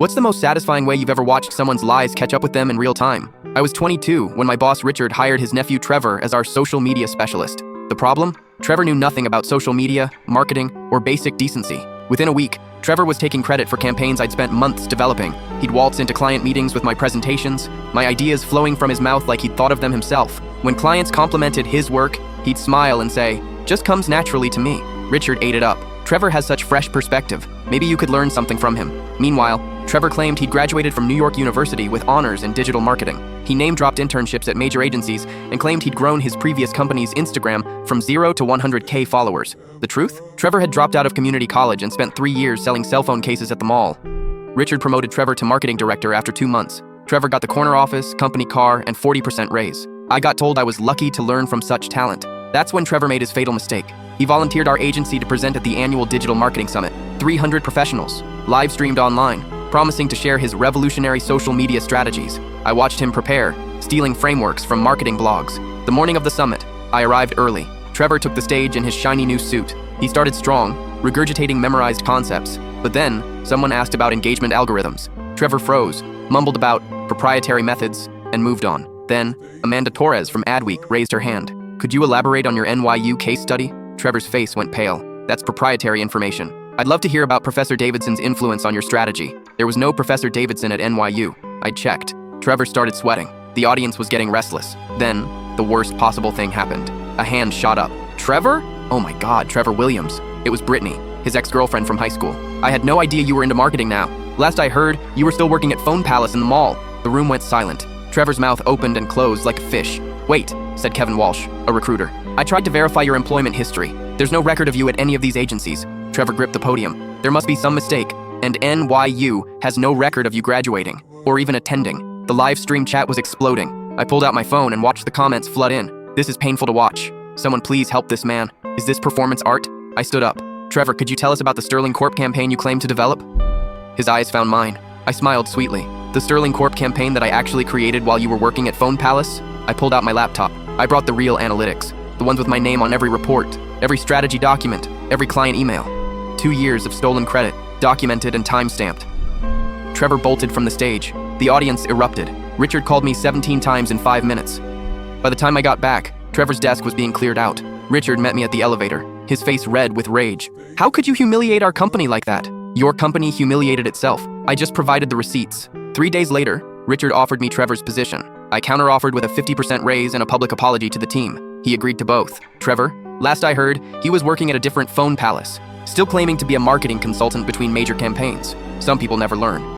What's the most satisfying way you've ever watched someone's lies catch up with them in real time? I was 22 when my boss Richard hired his nephew Trevor as our social media specialist. The problem? Trevor knew nothing about social media, marketing, or basic decency. Within a week, Trevor was taking credit for campaigns I'd spent months developing. He'd waltz into client meetings with my presentations, my ideas flowing from his mouth like he'd thought of them himself. When clients complimented his work, he'd smile and say, "Just comes naturally to me." Richard ate it up. Trevor has such fresh perspective. Maybe you could learn something from him. Meanwhile, Trevor claimed he'd graduated from New York University with honors in digital marketing. He name-dropped internships at major agencies and claimed he'd grown his previous company's Instagram from 0 to 100K followers. The truth? Trevor had dropped out of community college and spent 3 years selling cell phone cases at the mall. Richard promoted Trevor to marketing director after 2 months. Trevor got the corner office, company car, and 40% raise. I got told I was lucky to learn from such talent. That's when Trevor made his fatal mistake. He volunteered our agency to present at the annual Digital Marketing Summit. 300 professionals, live-streamed online, promising to share his revolutionary social media strategies. I watched him prepare, stealing frameworks from marketing blogs. The morning of the summit, I arrived early. Trevor took the stage in his shiny new suit. He started strong, regurgitating memorized concepts. But then, someone asked about engagement algorithms. Trevor froze, mumbled about proprietary methods, and moved on. Then, Amanda Torres from Adweek raised her hand. "Could you elaborate on your NYU case study?" Trevor's face went pale. "That's proprietary information. I'd love to hear about Professor Davidson's influence on your strategy." There was no Professor Davidson at NYU. I checked. Trevor started sweating. The audience was getting restless. Then, the worst possible thing happened. A hand shot up. "Trevor? Oh my God, Trevor Williams." It was Brittany, his ex-girlfriend from high school. "I had no idea you were into marketing now. Last I heard, you were still working at Phone Palace in the mall." The room went silent. Trevor's mouth opened and closed like a fish. "Wait," said Kevin Walsh, a recruiter. "I tried to verify your employment history. There's no record of you at any of these agencies." Trevor gripped the podium. "There must be some mistake, and NYU has no record of you graduating, or even attending." The live stream chat was exploding. I pulled out my phone and watched the comments flood in. "This is painful to watch. Someone please help this man. Is this performance art?" I stood up. "Trevor, could you tell us about the Sterling Corp campaign you claimed to develop?" His eyes found mine. I smiled sweetly. "The Sterling Corp campaign that I actually created while you were working at Phone Palace?" I pulled out my laptop. I brought the real analytics. The ones with my name on every report, every strategy document, every client email. 2 years of stolen credit, documented and time-stamped. Trevor bolted from the stage. The audience erupted. Richard called me 17 times in 5 minutes. By the time I got back, Trevor's desk was being cleared out. Richard met me at the elevator, his face red with rage. "How could you humiliate our company like that?" "Your company humiliated itself. I just provided the receipts." 3 days later, Richard offered me Trevor's position. I counter-offered with a 50% raise and a public apology to the team. He agreed to both. Trevor, last I heard, he was working at a different Phone Palace, still claiming to be a marketing consultant between major campaigns. Some people never learn.